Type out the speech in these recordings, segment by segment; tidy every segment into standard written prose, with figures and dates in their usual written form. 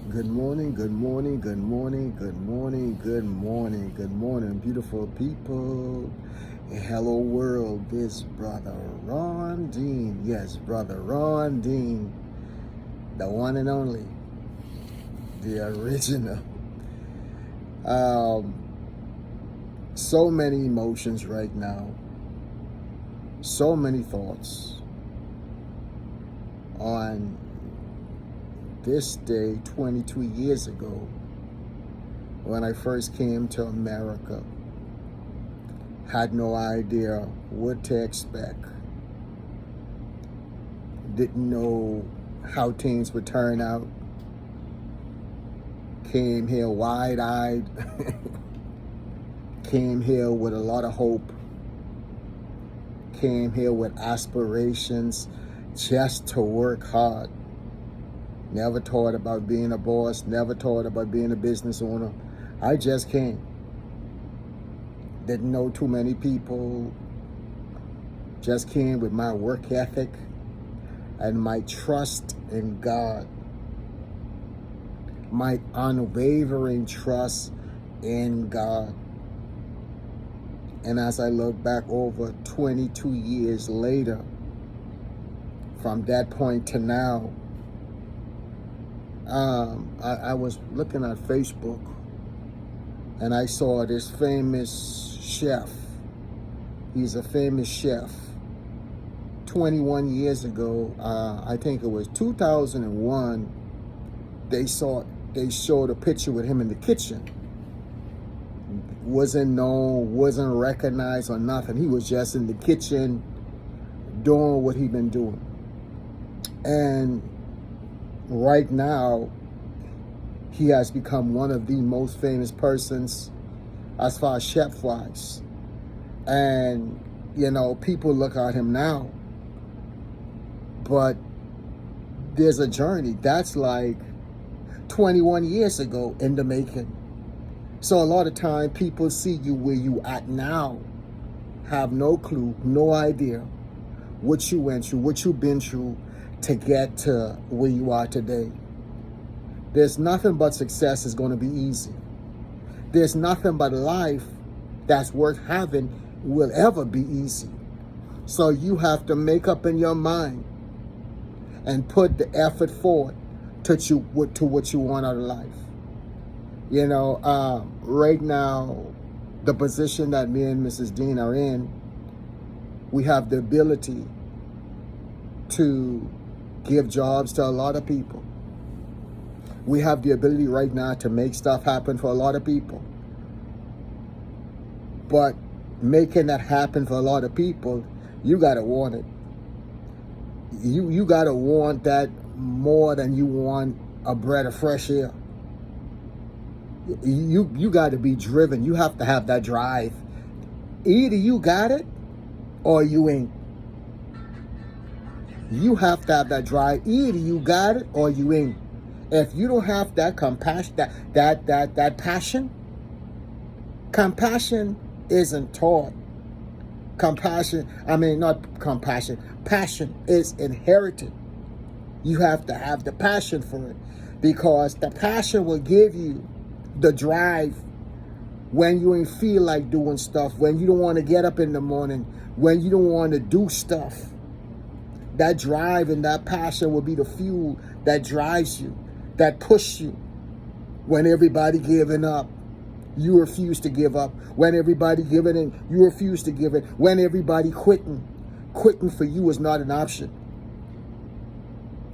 Good morning, good morning, good morning, good morning, good morning, good morning, beautiful people. Hello, world. This brother Ron Dean. Yes, brother Ron Dean, the one and only, the original. Um, so many emotions right now, so many thoughts on this day 22 years ago when I first came to America. Had no idea what to expect. Didn't know how things would turn out. Came here wide-eyed. Came here with a lot of hope. Came here with aspirations just to work hard. Never thought about being a boss. Never thought about being a business owner. I just came. Didn't know too many people. Just came with my work ethic and my trust in God. My unwavering trust in God. And as I look back over 22 years later, from that point to now, I was looking at Facebook and I saw this famous chef. He's a famous chef. 21 years ago, I think it was 2001, they showed a picture with him in the kitchen. Wasn't known, wasn't recognized or nothing. He was just in the kitchen doing what he'd been doing. And right now, he has become one of the most famous persons as far as chef-wise. And, you know, people look at him now, but there's a journey. That's like 21 years ago in the making. So a lot of time people see you where you at now, have no clue, no idea what you went through, what you've been through to get to where you are today. There's nothing but success is going to be easy. There's nothing but life that's worth having will ever be easy. So you have to make up in your mind and put the effort forward to what you want out of life. You know, right now, the position that me and Mrs. Dean are in, we have the ability to give jobs to a lot of people. We have the ability right now to make stuff happen for a lot of people. But making that happen for a lot of people, you got to want it. You got to want that more than you want a breath of fresh air. You got to be driven. You have to have that drive. Either you got it or you ain't. You have to have that drive. Either you got it or you ain't. If you don't have that compassion, that passion, compassion isn't taught. Passion is inherited. You have to have the passion for it, because the passion will give you the drive when you ain't feel like doing stuff, when you don't want to get up in the morning, when you don't want to do stuff. That drive and that passion will be the fuel that drives you, that pushes you. When everybody giving up, you refuse to give up. When everybody giving in, you refuse to give it. When everybody quitting for you is not an option.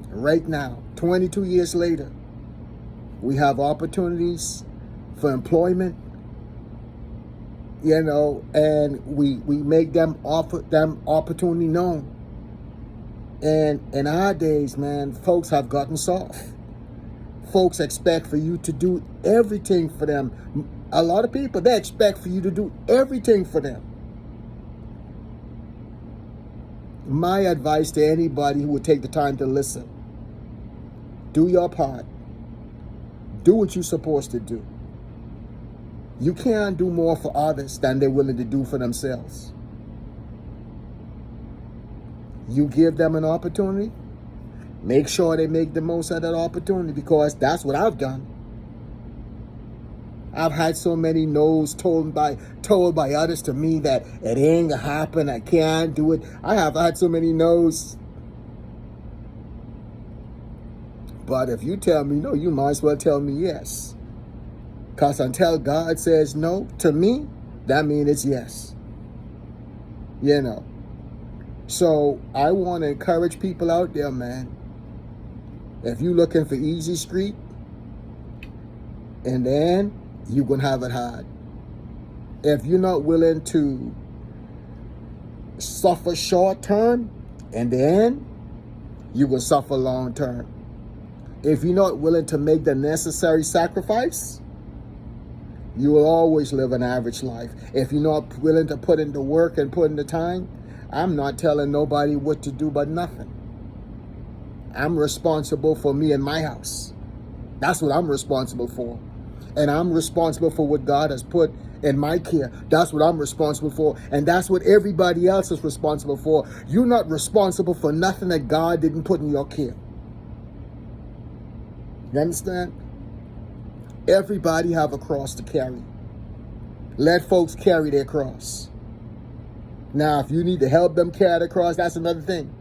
Right now, 22 years later, we have opportunities for employment, you know, and we make them opportunity known. And in our days, man, folks have gotten soft. Folks expect for you to do everything for them. A lot of people, they expect for you to do everything for them. My advice to anybody who would take the time to listen: do your part. Do what you're supposed to do. You can't do more for others than they're willing to do for themselves. You give them an opportunity, Make sure they make the most of that opportunity, because that's what I've done. I've had so many no's told by others to me that it ain't gonna happen, I can't do it. I have had so many no's. But if you tell me no, you might as well tell me yes. Because until God says no to me, that means it's yes. You know. So I want to encourage people out there, man. If you're looking for easy street, and then you're going to have it hard. If you're not willing to suffer short term, and then you're going to suffer long term. If you're not willing to make the necessary sacrifice, you will always live an average life. If you're not willing to put in the work and put in the time, I'm not telling nobody what to do but nothing. I'm responsible for me and my house. That's what I'm responsible for. And I'm responsible for what God has put in my care. That's what I'm responsible for. And that's what everybody else is responsible for. You're not responsible for nothing that God didn't put in your care. You understand? Everybody have a cross to carry. Let folks carry their cross. Now, if you need to help them carry the cross, that's another thing.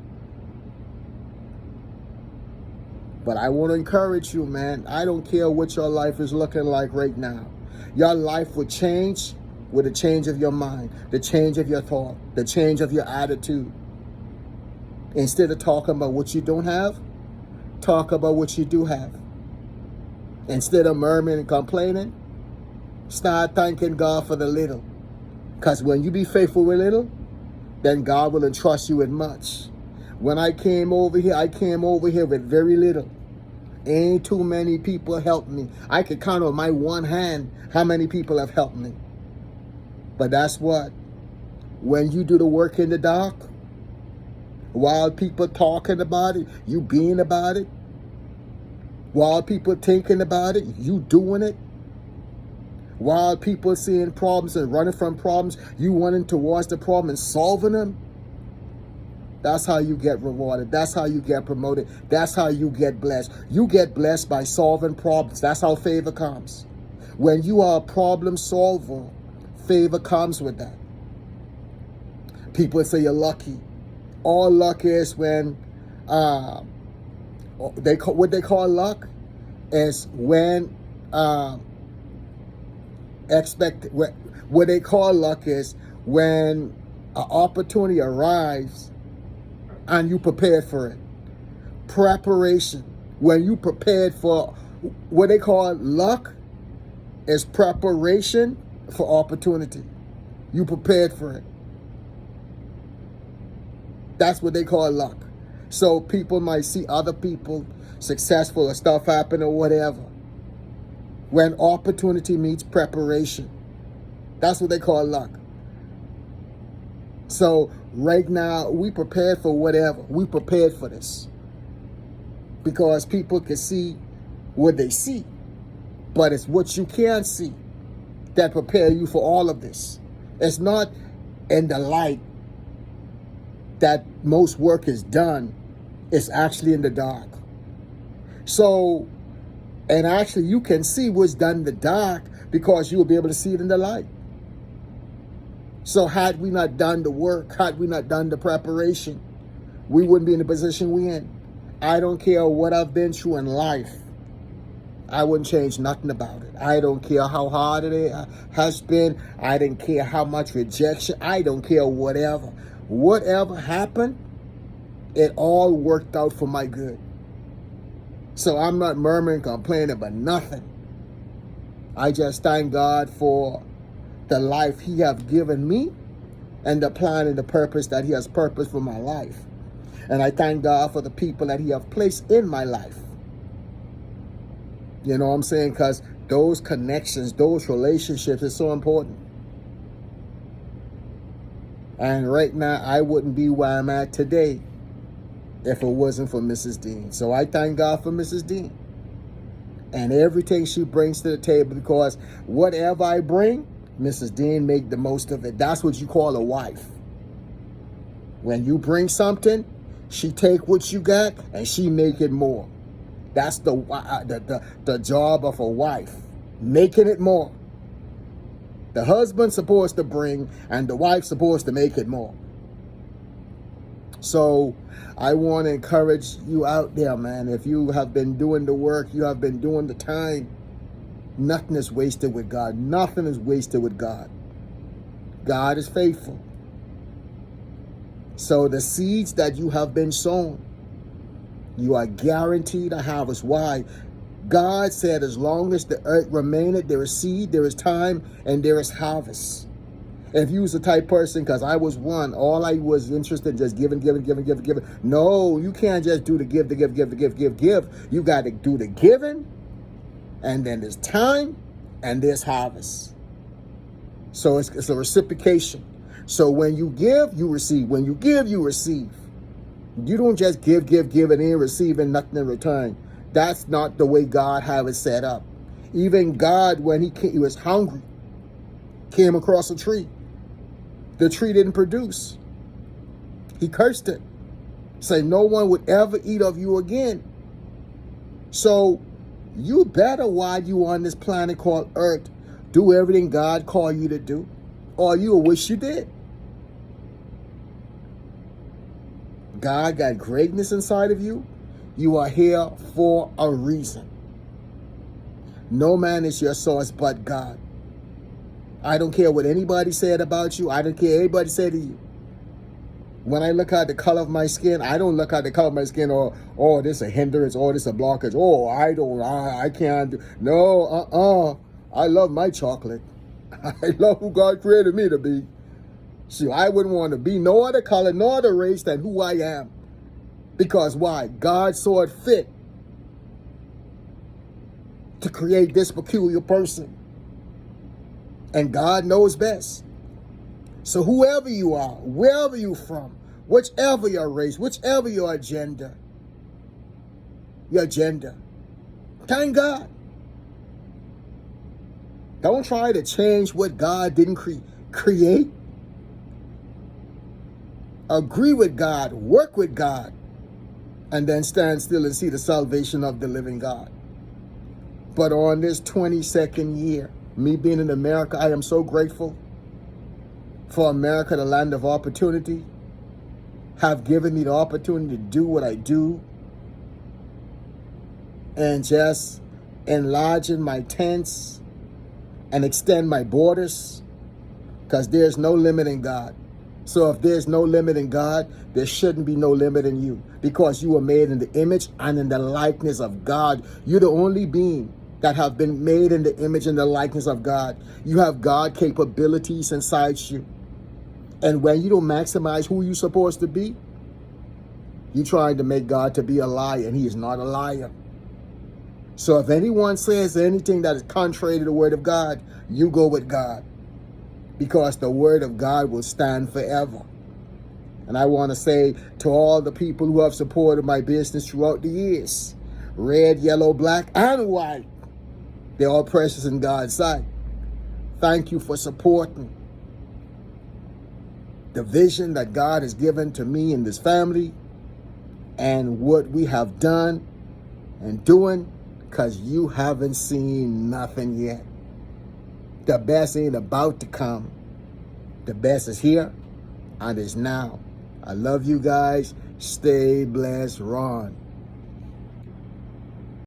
But I want to encourage you, man. I don't care what your life is looking like right now. Your life will change with the change of your mind, the change of your thought, the change of your attitude. Instead of talking about what you don't have, talk about what you do have. Instead of murmuring and complaining, start thanking God for the little. Because when you be faithful with little, then God will entrust you with much. When I came over here with very little. Ain't too many people helped me. I could count on my one hand how many people have helped me. But that's what? When you do the work in the dark, while people talking about it, you being about it. While people thinking about it, you doing it. While people seeing problems and running from problems, you running towards the problem and solving them. That's how you get rewarded. That's how you get promoted. That's how you get blessed. You get blessed by solving problems. That's how favor comes. When you are a problem solver, favor comes with that. People say you're lucky. All luck is when what they call luck is when what they call luck is when an opportunity arrives and you prepared for it. Preparation. When you prepared for what they call luck is preparation for opportunity. You prepared for it. That's what they call luck. So people might see other people successful or stuff happen or whatever. When opportunity meets preparation. That's what they call luck. So right now, we prepared for whatever. We prepared for this. Because people can see what they see. But it's what you can't see that prepare you for all of this. It's not in the light that most work is done. It's actually in the dark. So, and actually you can see what's done in the dark because you will be able to see it in the light. So had we not done the work, had we not done the preparation, we wouldn't be in the position we're in. I don't care what I've been through in life. I wouldn't change nothing about it. I don't care how hard it has been. I didn't care how much rejection. I don't care whatever. Whatever happened, it all worked out for my good. So I'm not murmuring, complaining about nothing. I just thank God for the life He has given me and the plan and the purpose that He has purposed for my life. And I thank God for the people that He has placed in my life. You know what I'm saying? Because those connections, those relationships is so important. And right now, I wouldn't be where I'm at today if it wasn't for Mrs. Dean. So I thank God for Mrs. Dean and everything she brings to the table, because whatever I bring, Mrs. Dean make the most of it. That's what you call a wife. When you bring something, She take what you got and she make it more. That's the job of a wife, making it more. The husband's supposed to bring and the wife's supposed to make it more. So I want to encourage you out there, man. If you have been doing the work, you have been doing the time, nothing is wasted with God. Nothing is wasted with God. God is faithful. So the seeds that you have been sown, you are guaranteed a harvest. Why? God said, as long as the earth remaineth, there is seed, there is time, and there is harvest. If you was the type person, because I was one, all I was interested in just giving. No, you can't just do the give. You got to do the giving, and then there's time, and there's harvest. So it's a reciprocation. So when you give, you receive. When you give, you receive. You don't just give, and then receiving nothing in return. That's not the way God have it set up. Even God, when he was hungry, came across a tree. The tree didn't produce. He cursed it. Say no one would ever eat of you again. So you better, while you on this planet called Earth, do everything God called you to do, or you will wish you did. God got greatness inside of you. You are here for a reason. No man is your source but God. I don't care what anybody said about you. I don't care what anybody said to you. When I look at the color of my skin, I don't look at the color of my skin or, oh, this a hindrance, or this a blockage. Oh, I can't do. No, I love my chocolate. I love who God created me to be. See, I wouldn't want to be no other color, no other race than who I am. Because why? God saw it fit to create this peculiar person. And God knows best. So whoever you are, wherever you're from, whichever your race, whichever your agenda, thank God. Don't try to change what God didn't create. Agree with God, work with God, and then stand still and see the salvation of the living God. But on this 22nd year, me being in America, I am so grateful for America, the land of opportunity, have given me the opportunity to do what I do and just enlarging my tents and extend my borders, because there's no limit in God. So if there's no limit in God, there shouldn't be no limit in you, because you were made in the image and in the likeness of God. You're the only being that have been made in the image and the likeness of God. You have God capabilities inside you. And when you don't maximize who you're supposed to be, you're trying to make God to be a liar, and he is not a liar. So if anyone says anything that is contrary to the word of God, you go with God, because the word of God will stand forever. And I want to say to all the people who have supported my business throughout the years, red, yellow, black, and white, they're all precious in God's sight. Thank you for supporting the vision that God has given to me and this family and what we have done and doing, because you haven't seen nothing yet. The best ain't about to come. The best is here and is now. I love you guys. Stay blessed, Ron.